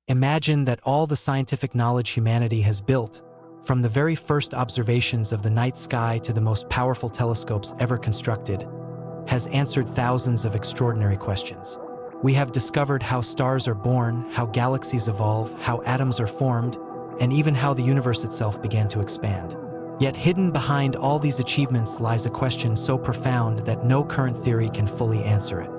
Imagine that all the scientific knowledge humanity has built, from the very first observations of the night sky to the most powerful telescopes ever constructed, has answered thousands of extraordinary questions. We have discovered how stars are born, how galaxies evolve, how atoms are formed, and even how the universe itself began to expand. Yet hidden behind all these achievements lies a question so profound that no current theory can fully answer it.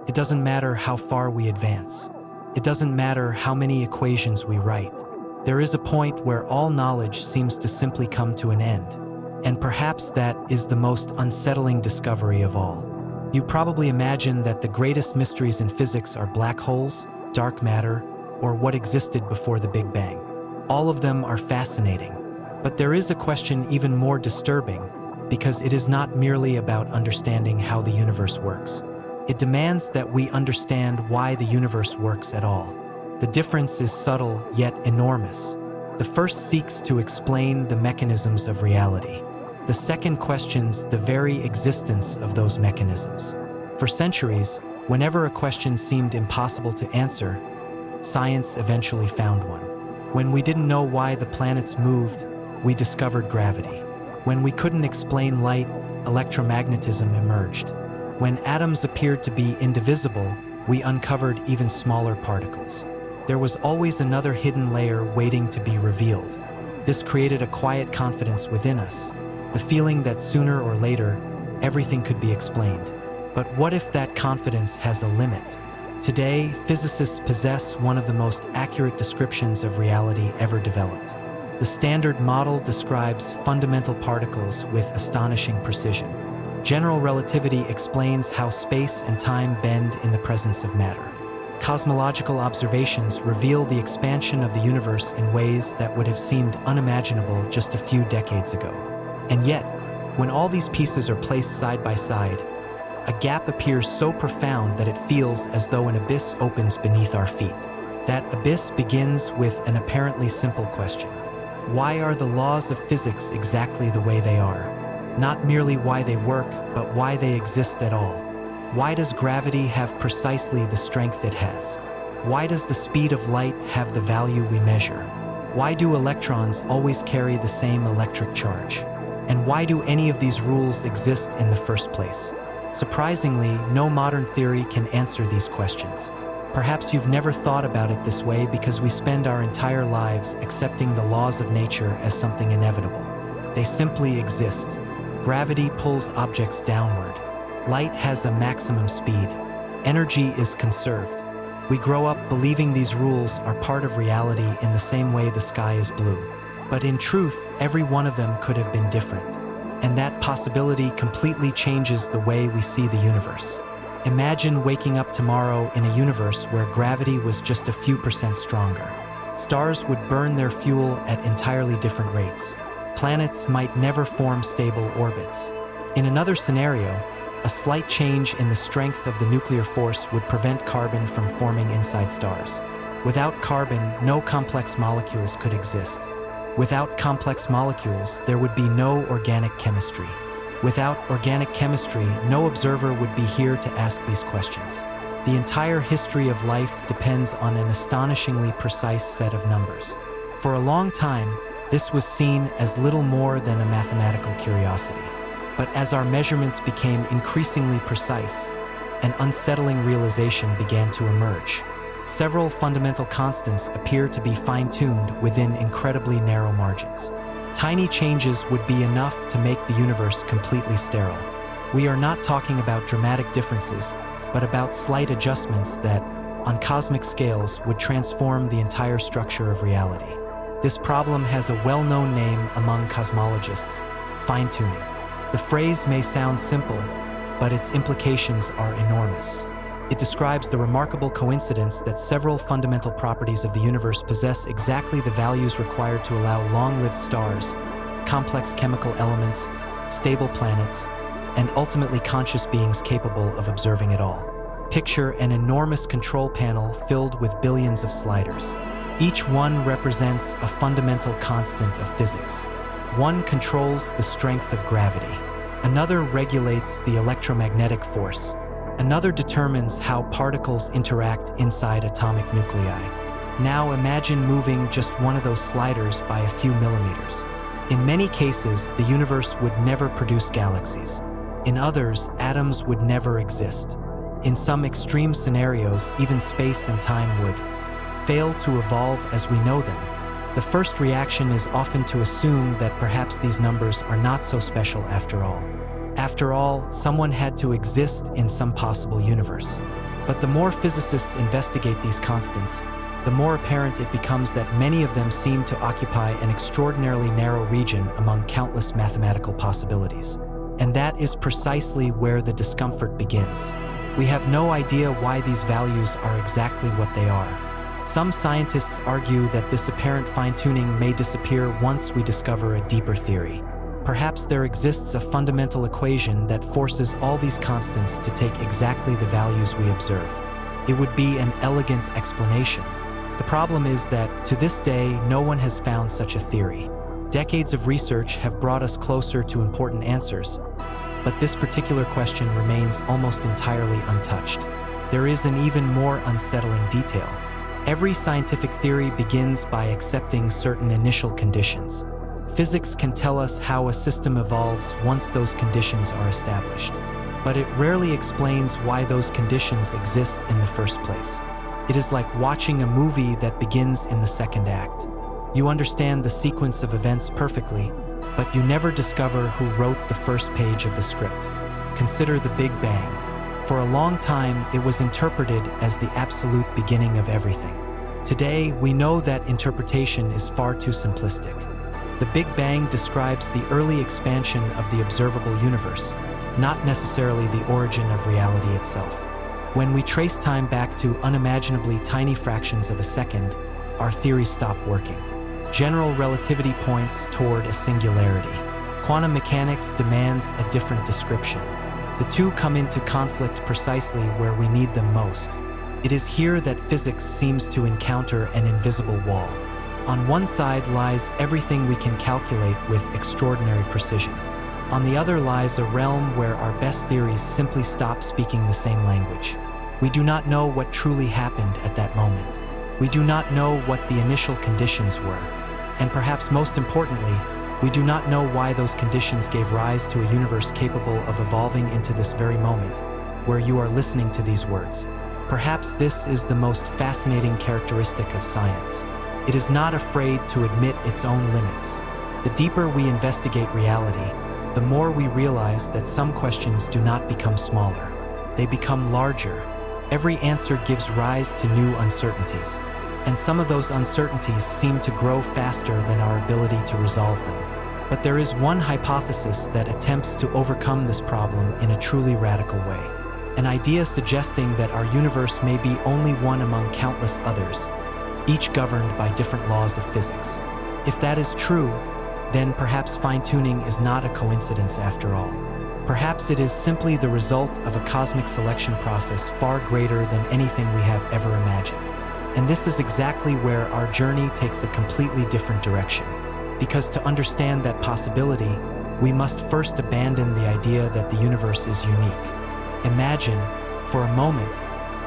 It doesn't matter how far we advance. It doesn't matter how many equations we write. There is a point where all knowledge seems to simply come to an end. And perhaps that is the most unsettling discovery of all. You probably imagine that the greatest mysteries in physics are black holes, dark matter, or what existed before the Big Bang. All of them are fascinating. But there is a question even more disturbing, because it is not merely about understanding how the universe works. It demands that we understand why the universe works at all. The difference is subtle yet enormous. The first seeks to explain the mechanisms of reality. The second questions the very existence of those mechanisms. For centuries, whenever a question seemed impossible to answer, science eventually found one. When we didn't know why the planets moved, we discovered gravity. When we couldn't explain light, electromagnetism emerged. When atoms appeared to be indivisible, we uncovered even smaller particles. There was always another hidden layer waiting to be revealed. This created a quiet confidence within us, the feeling that sooner or later, everything could be explained. But what if that confidence has a limit? Today, physicists possess one of the most accurate descriptions of reality ever developed. The Standard Model describes fundamental particles with astonishing precision. General relativity explains how space and time bend in the presence of matter. Cosmological observations reveal the expansion of the universe in ways that would have seemed unimaginable just a few decades ago. And yet, when all these pieces are placed side by side, a gap appears so profound that it feels as though an abyss opens beneath our feet. That abyss begins with an apparently simple question. Why are the laws of physics exactly the way they are? Not merely why they work, but why they exist at all. Why does gravity have precisely the strength it has? Why does the speed of light have the value we measure? Why do electrons always carry the same electric charge? And why do any of these rules exist in the first place? Surprisingly, no modern theory can answer these questions. Perhaps you've never thought about it this way because we spend our entire lives accepting the laws of nature as something inevitable. They simply exist. Gravity pulls objects downward. Light has a maximum speed. Energy is conserved. We grow up believing these rules are part of reality in the same way the sky is blue. But in truth, every one of them could have been different. And that possibility completely changes the way we see the universe. Imagine waking up tomorrow in a universe where gravity was just a few percent stronger. Stars would burn their fuel at entirely different rates. Planets might never form stable orbits. In another scenario, a slight change in the strength of the nuclear force would prevent carbon from forming inside stars. Without carbon, no complex molecules could exist. Without complex molecules, there would be no organic chemistry. Without organic chemistry, no observer would be here to ask these questions. The entire history of life depends on an astonishingly precise set of numbers. For a long time, this was seen as little more than a mathematical curiosity. But as our measurements became increasingly precise, an unsettling realization began to emerge. Several fundamental constants appear to be fine-tuned within incredibly narrow margins. Tiny changes would be enough to make the universe completely sterile. We are not talking about dramatic differences, but about slight adjustments that, on cosmic scales, would transform the entire structure of reality. This problem has a well-known name among cosmologists: fine-tuning. The phrase may sound simple, but its implications are enormous. It describes the remarkable coincidence that several fundamental properties of the universe possess exactly the values required to allow long-lived stars, complex chemical elements, stable planets, and ultimately conscious beings capable of observing it all. Picture an enormous control panel filled with billions of sliders. Each one represents a fundamental constant of physics. One controls the strength of gravity. Another regulates the electromagnetic force. Another determines how particles interact inside atomic nuclei. Now imagine moving just one of those sliders by a few millimeters. In many cases, the universe would never produce galaxies. In others, atoms would never exist. In some extreme scenarios, even space and time would fail to evolve as we know them. The first reaction is often to assume that perhaps these numbers are not so special after all. After all, someone had to exist in some possible universe. But the more physicists investigate these constants, the more apparent it becomes that many of them seem to occupy an extraordinarily narrow region among countless mathematical possibilities. And that is precisely where the discomfort begins. We have no idea why these values are exactly what they are. Some scientists argue that this apparent fine-tuning may disappear once we discover a deeper theory. Perhaps there exists a fundamental equation that forces all these constants to take exactly the values we observe. It would be an elegant explanation. The problem is that, to this day, no one has found such a theory. Decades of research have brought us closer to important answers, but this particular question remains almost entirely untouched. There is an even more unsettling detail. Every scientific theory begins by accepting certain initial conditions. Physics can tell us how a system evolves once those conditions are established, but it rarely explains why those conditions exist in the first place. It is like watching a movie that begins in the second act. You understand the sequence of events perfectly, but you never discover who wrote the first page of the script. Consider the Big Bang. For a long time, it was interpreted as the absolute beginning of everything. Today, we know that interpretation is far too simplistic. The Big Bang describes the early expansion of the observable universe, not necessarily the origin of reality itself. When we trace time back to unimaginably tiny fractions of a second, our theories stop working. General relativity points toward a singularity. Quantum mechanics demands a different description. The two come into conflict precisely where we need them most. It is here that physics seems to encounter an invisible wall. On one side lies everything we can calculate with extraordinary precision. On the other lies a realm where our best theories simply stop speaking the same language. We do not know what truly happened at that moment. We do not know what the initial conditions were. And perhaps most importantly, we do not know why those conditions gave rise to a universe capable of evolving into this very moment, where you are listening to these words. Perhaps this is the most fascinating characteristic of science. It is not afraid to admit its own limits. The deeper we investigate reality, the more we realize that some questions do not become smaller. They become larger. Every answer gives rise to new uncertainties, and some of those uncertainties seem to grow faster than our ability to resolve them. But there is one hypothesis that attempts to overcome this problem in a truly radical way. An idea suggesting that our universe may be only one among countless others, each governed by different laws of physics. If that is true, then perhaps fine-tuning is not a coincidence after all. Perhaps it is simply the result of a cosmic selection process far greater than anything we have ever imagined. And this is exactly where our journey takes a completely different direction. Because to understand that possibility, we must first abandon the idea that the universe is unique. Imagine, for a moment,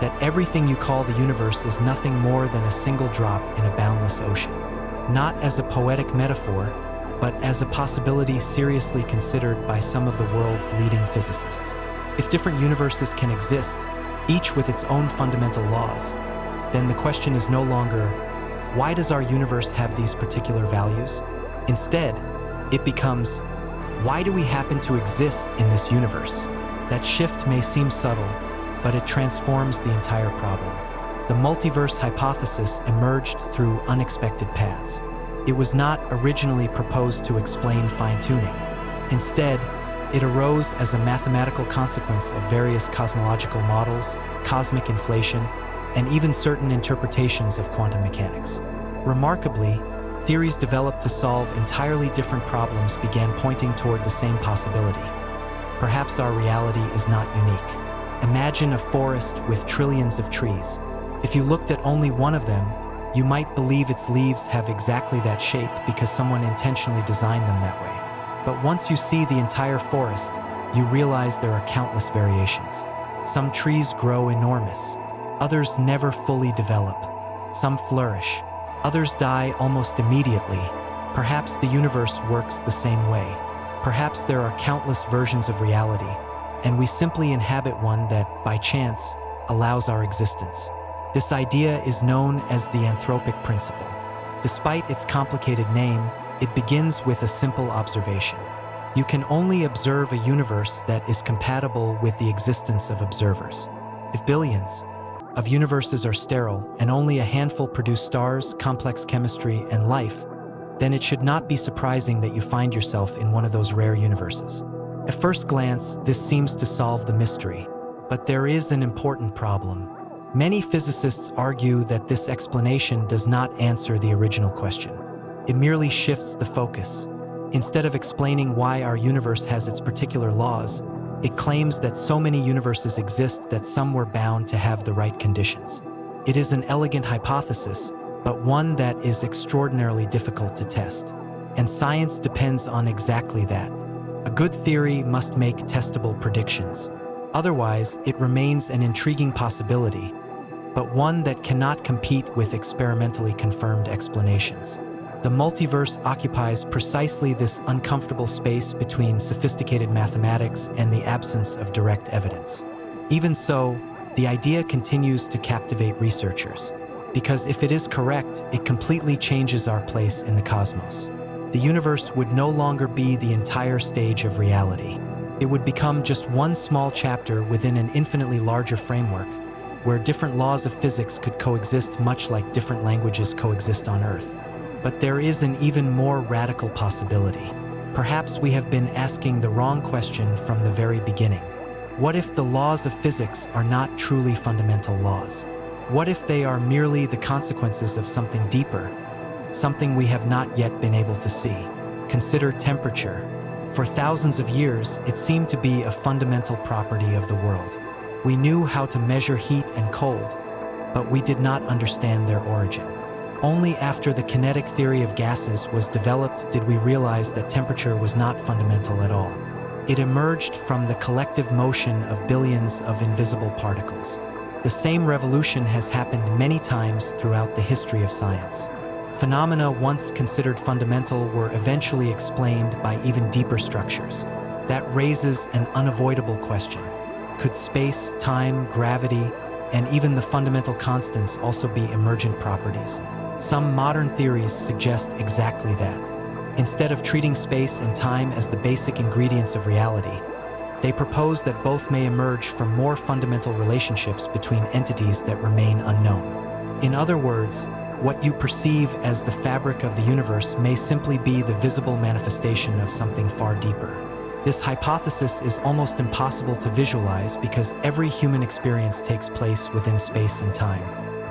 that everything you call the universe is nothing more than a single drop in a boundless ocean. Not as a poetic metaphor, but as a possibility seriously considered by some of the world's leading physicists. If different universes can exist, each with its own fundamental laws, then the question is no longer, why does our universe have these particular values? Instead, it becomes, why do we happen to exist in this universe? That shift may seem subtle, but it transforms the entire problem. The multiverse hypothesis emerged through unexpected paths. It was not originally proposed to explain fine-tuning. Instead, it arose as a mathematical consequence of various cosmological models, cosmic inflation, and even certain interpretations of quantum mechanics. Remarkably, theories developed to solve entirely different problems began pointing toward the same possibility. Perhaps our reality is not unique. Imagine a forest with trillions of trees. If you looked at only one of them, you might believe its leaves have exactly that shape because someone intentionally designed them that way. But once you see the entire forest, you realize there are countless variations. Some trees grow enormous. Others never fully develop. Some flourish. Others die almost immediately. Perhaps the universe works the same way. Perhaps there are countless versions of reality, and we simply inhabit one that, by chance, allows our existence. This idea is known as the anthropic principle. Despite its complicated name, it begins with a simple observation. You can only observe a universe that is compatible with the existence of observers. If billions of universes are sterile and only a handful produce stars, complex chemistry, and life, then it should not be surprising that you find yourself in one of those rare universes. At first glance, this seems to solve the mystery, but there is an important problem. Many physicists argue that this explanation does not answer the original question. It merely shifts the focus. Instead of explaining why our universe has its particular laws, it claims that so many universes exist that some were bound to have the right conditions. It is an elegant hypothesis, but one that is extraordinarily difficult to test. And science depends on exactly that. A good theory must make testable predictions. Otherwise, it remains an intriguing possibility, but one that cannot compete with experimentally confirmed explanations. The multiverse occupies precisely this uncomfortable space between sophisticated mathematics and the absence of direct evidence. Even so, the idea continues to captivate researchers, because if it is correct, it completely changes our place in the cosmos. The universe would no longer be the entire stage of reality. It would become just one small chapter within an infinitely larger framework, where different laws of physics could coexist much like different languages coexist on Earth. But there is an even more radical possibility. Perhaps we have been asking the wrong question from the very beginning. What if the laws of physics are not truly fundamental laws? What if they are merely the consequences of something deeper, something we have not yet been able to see? Consider temperature. For thousands of years, it seemed to be a fundamental property of the world. We knew how to measure heat and cold, but we did not understand their origin. Only after the kinetic theory of gases was developed did we realize that temperature was not fundamental at all. It emerged from the collective motion of billions of invisible particles. The same revolution has happened many times throughout the history of science. Phenomena once considered fundamental were eventually explained by even deeper structures. That raises an unavoidable question. Could space, time, gravity, and even the fundamental constants also be emergent properties? Some modern theories suggest exactly that. Instead of treating space and time as the basic ingredients of reality, they propose that both may emerge from more fundamental relationships between entities that remain unknown. In other words, what you perceive as the fabric of the universe may simply be the visible manifestation of something far deeper. This hypothesis is almost impossible to visualize because every human experience takes place within space and time.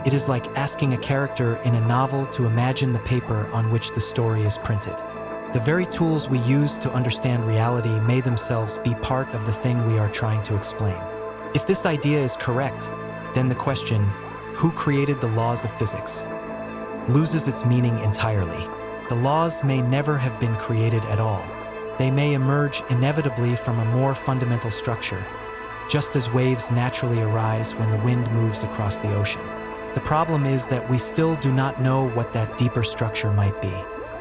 It is like asking a character in a novel to imagine the paper on which the story is printed. The very tools we use to understand reality may themselves be part of the thing we are trying to explain. If this idea is correct, then the question, who created the laws of physics, loses its meaning entirely. The laws may never have been created at all. They may emerge inevitably from a more fundamental structure, just as waves naturally arise when the wind moves across the ocean. The problem is that we still do not know what that deeper structure might be.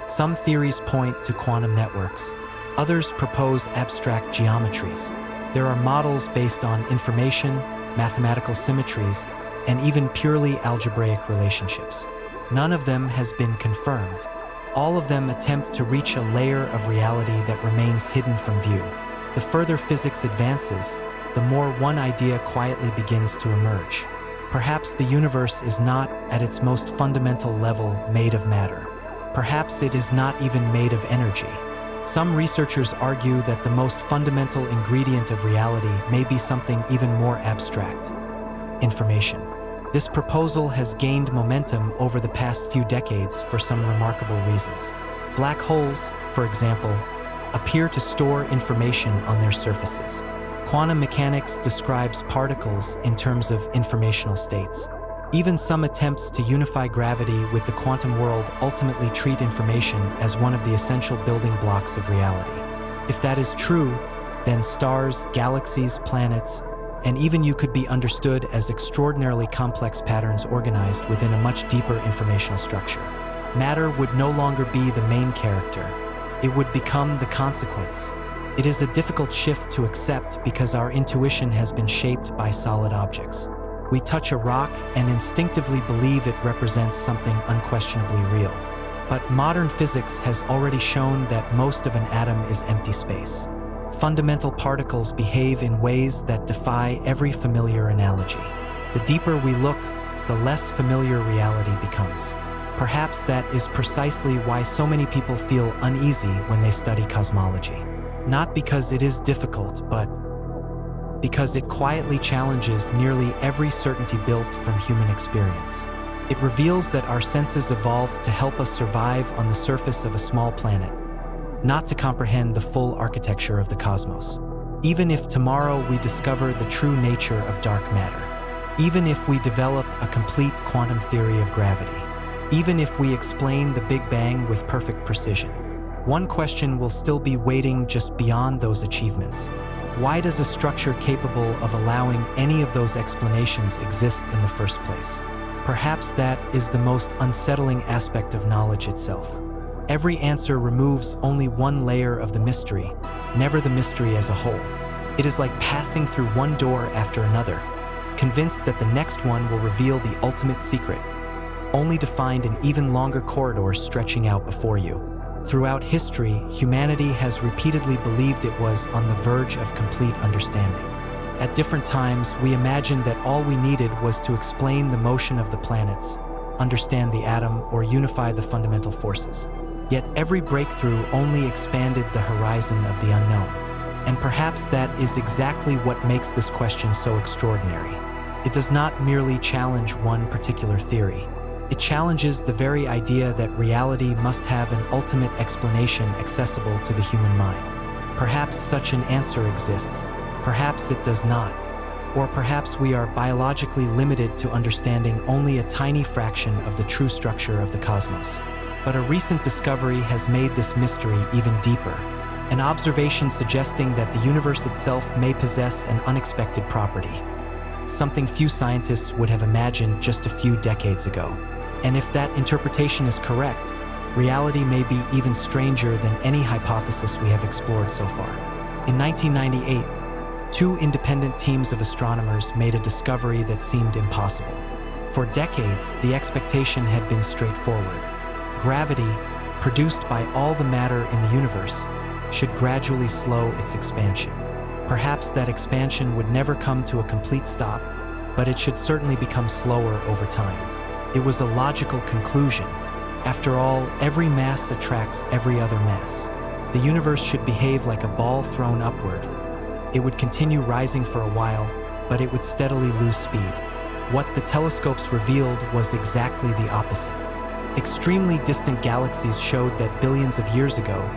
Some theories point to quantum networks. Others propose abstract geometries. There are models based on information, mathematical symmetries, and even purely algebraic relationships. None of them has been confirmed. All of them attempt to reach a layer of reality that remains hidden from view. The further physics advances, the more one idea quietly begins to emerge. Perhaps the universe is not, at its most fundamental level, made of matter. Perhaps it is not even made of energy. Some researchers argue that the most fundamental ingredient of reality may be something even more abstract: information. This proposal has gained momentum over the past few decades for some remarkable reasons. Black holes, for example, appear to store information on their surfaces. Quantum mechanics describes particles in terms of informational states. Even some attempts to unify gravity with the quantum world ultimately treat information as one of the essential building blocks of reality. If that is true, then stars, galaxies, planets, and even you could be understood as extraordinarily complex patterns organized within a much deeper informational structure. Matter would no longer be the main character. It would become the consequence. It is a difficult shift to accept because our intuition has been shaped by solid objects. We touch a rock and instinctively believe it represents something unquestionably real. But modern physics has already shown that most of an atom is empty space. Fundamental particles behave in ways that defy every familiar analogy. The deeper we look, the less familiar reality becomes. Perhaps that is precisely why so many people feel uneasy when they study cosmology. Not because it is difficult, but because it quietly challenges nearly every certainty built from human experience. It reveals that our senses evolved to help us survive on the surface of a small planet, not to comprehend the full architecture of the cosmos. Even if tomorrow we discover the true nature of dark matter, even if we develop a complete quantum theory of gravity, even if we explain the Big Bang with perfect precision, one question will still be waiting just beyond those achievements. Why does a structure capable of allowing any of those explanations exist in the first place? Perhaps that is the most unsettling aspect of knowledge itself. Every answer removes only one layer of the mystery, never the mystery as a whole. It is like passing through one door after another, convinced that the next one will reveal the ultimate secret, only to find an even longer corridor stretching out before you. Throughout history, humanity has repeatedly believed it was on the verge of complete understanding. At different times, we imagined that all we needed was to explain the motion of the planets, understand the atom, or unify the fundamental forces. Yet every breakthrough only expanded the horizon of the unknown. And perhaps that is exactly what makes this question so extraordinary. It does not merely challenge one particular theory. It challenges the very idea that reality must have an ultimate explanation accessible to the human mind. Perhaps such an answer exists, perhaps it does not, or perhaps we are biologically limited to understanding only a tiny fraction of the true structure of the cosmos. But a recent discovery has made this mystery even deeper, an observation suggesting that the universe itself may possess an unexpected property, something few scientists would have imagined just a few decades ago. And if that interpretation is correct, reality may be even stranger than any hypothesis we have explored so far. In 1998, two independent teams of astronomers made a discovery that seemed impossible. For decades, the expectation had been straightforward. Gravity, produced by all the matter in the universe, should gradually slow its expansion. Perhaps that expansion would never come to a complete stop, but it should certainly become slower over time. It was a logical conclusion. After all, every mass attracts every other mass. The universe should behave like a ball thrown upward. It would continue rising for a while, but it would steadily lose speed. What the telescopes revealed was exactly the opposite. Extremely distant galaxies showed that billions of years ago,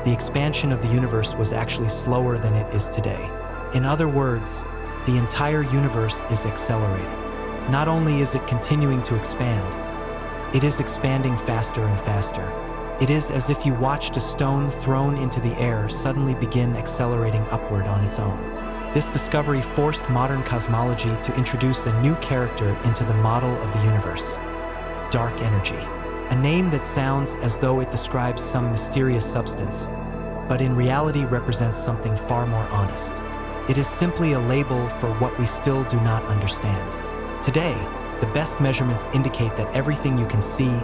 the expansion of the universe was actually slower than it is today. In other words, the entire universe is accelerating. Not only is it continuing to expand, it is expanding faster and faster. It is as if you watched a stone thrown into the air suddenly begin accelerating upward on its own. This discovery forced modern cosmology to introduce a new character into the model of the universe: dark energy. A name that sounds as though it describes some mysterious substance, but in reality represents something far more honest. It is simply a label for what we still do not understand. Today, the best measurements indicate that everything you can see,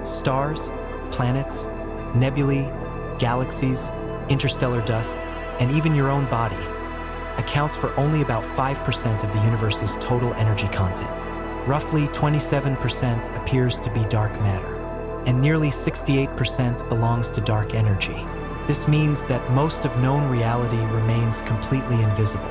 stars, planets, nebulae, galaxies, interstellar dust, and even your own body, accounts for only about 5% of the universe's total energy content. Roughly 27% appears to be dark matter, and nearly 68% belongs to dark energy. This means that most of known reality remains completely invisible.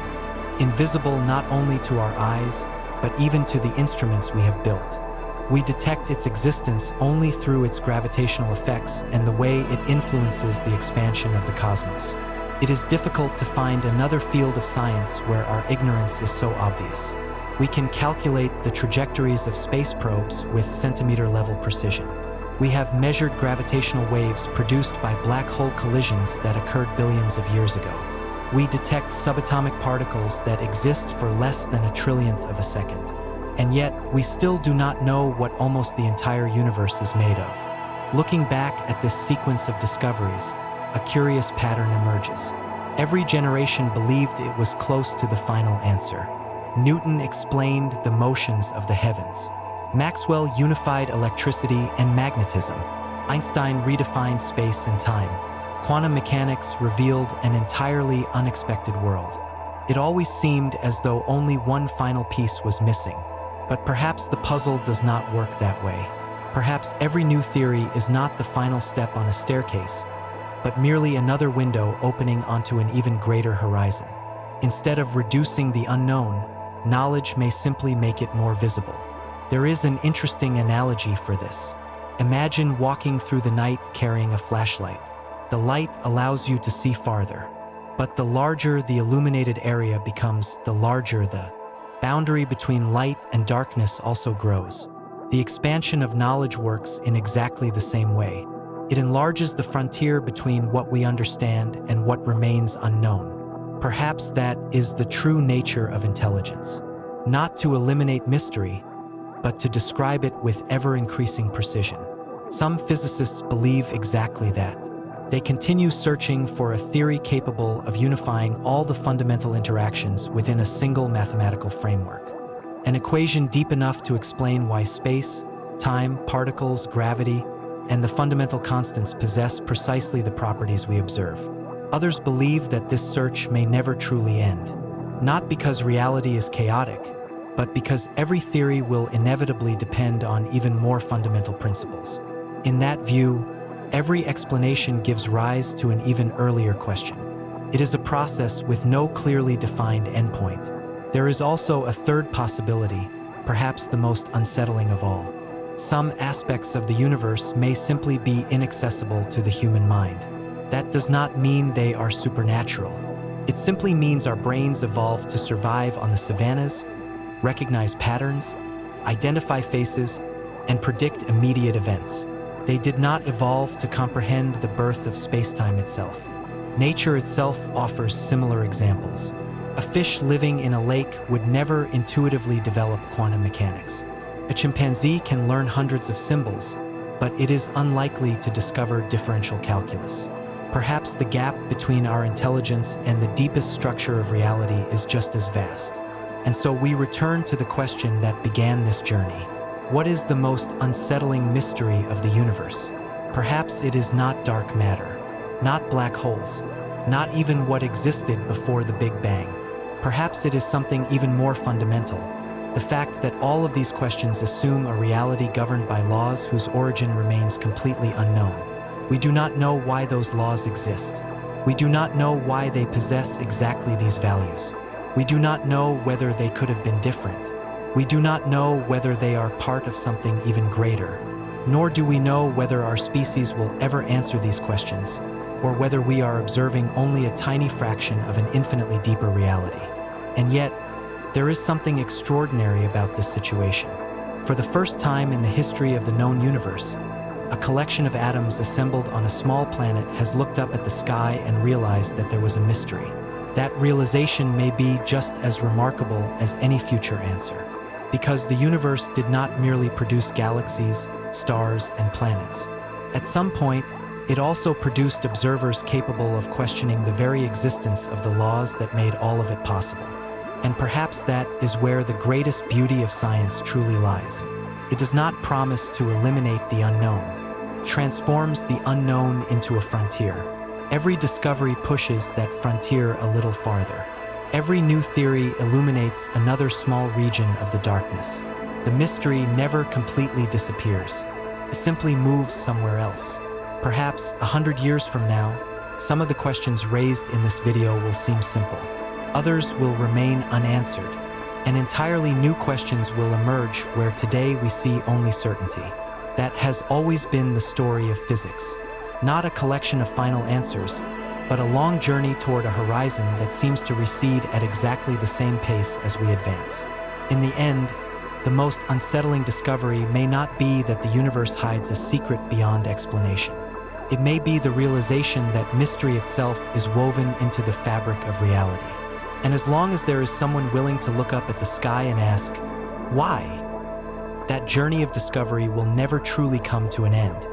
Invisible not only to our eyes, but even to the instruments we have built. We detect its existence only through its gravitational effects and the way it influences the expansion of the cosmos. It is difficult to find another field of science where our ignorance is so obvious. We can calculate the trajectories of space probes with centimeter-level precision. We have measured gravitational waves produced by black hole collisions that occurred billions of years ago. We detect subatomic particles that exist for less than a trillionth of a second. And yet, we still do not know what almost the entire universe is made of. Looking back at this sequence of discoveries, a curious pattern emerges. Every generation believed it was close to the final answer. Newton explained the motions of the heavens. Maxwell unified electricity and magnetism. Einstein redefined space and time. Quantum mechanics revealed an entirely unexpected world. It always seemed as though only one final piece was missing. But perhaps the puzzle does not work that way. Perhaps every new theory is not the final step on a staircase, but merely another window opening onto an even greater horizon. Instead of reducing the unknown, knowledge may simply make it more visible. There is an interesting analogy for this. Imagine walking through the night carrying a flashlight. The light allows you to see farther, but the larger the illuminated area becomes, the larger the boundary between light and darkness also grows. The expansion of knowledge works in exactly the same way. It enlarges the frontier between what we understand and what remains unknown. Perhaps that is the true nature of intelligence. Not to eliminate mystery, but to describe it with ever-increasing precision. Some physicists believe exactly that. They continue searching for a theory capable of unifying all the fundamental interactions within a single mathematical framework. An equation deep enough to explain why space, time, particles, gravity, and the fundamental constants possess precisely the properties we observe. Others believe that this search may never truly end, not because reality is chaotic, but because every theory will inevitably depend on even more fundamental principles. In that view, every explanation gives rise to an even earlier question. It is a process with no clearly defined endpoint. There is also a third possibility, perhaps the most unsettling of all. Some aspects of the universe may simply be inaccessible to the human mind. That does not mean they are supernatural. It simply means our brains evolved to survive on the savannas, recognize patterns, identify faces, and predict immediate events. They did not evolve to comprehend the birth of spacetime itself. Nature itself offers similar examples. A fish living in a lake would never intuitively develop quantum mechanics. A chimpanzee can learn hundreds of symbols, but it is unlikely to discover differential calculus. Perhaps the gap between our intelligence and the deepest structure of reality is just as vast. And so we return to the question that began this journey. What is the most unsettling mystery of the universe? Perhaps it is not dark matter, not black holes, not even what existed before the Big Bang. Perhaps it is something even more fundamental, the fact that all of these questions assume a reality governed by laws whose origin remains completely unknown. We do not know why those laws exist. We do not know why they possess exactly these values. We do not know whether they could have been different. We do not know whether they are part of something even greater. Nor do we know whether our species will ever answer these questions, or whether we are observing only a tiny fraction of an infinitely deeper reality. And yet, there is something extraordinary about this situation. For the first time in the history of the known universe, a collection of atoms assembled on a small planet has looked up at the sky and realized that there was a mystery. That realization may be just as remarkable as any future answer, because the universe did not merely produce galaxies, stars, and planets. At some point, it also produced observers capable of questioning the very existence of the laws that made all of it possible. And perhaps that is where the greatest beauty of science truly lies. It does not promise to eliminate the unknown. It transforms the unknown into a frontier. Every discovery pushes that frontier a little farther. Every new theory illuminates another small region of the darkness. The mystery never completely disappears. It simply moves somewhere else. Perhaps 100 years from now, some of the questions raised in this video will seem simple. Others will remain unanswered, and entirely new questions will emerge where today we see only certainty. That has always been the story of physics. Not a collection of final answers, but a long journey toward a horizon that seems to recede at exactly the same pace as we advance. In the end, the most unsettling discovery may not be that the universe hides a secret beyond explanation. It may be the realization that mystery itself is woven into the fabric of reality. And as long as there is someone willing to look up at the sky and ask, why? That journey of discovery will never truly come to an end.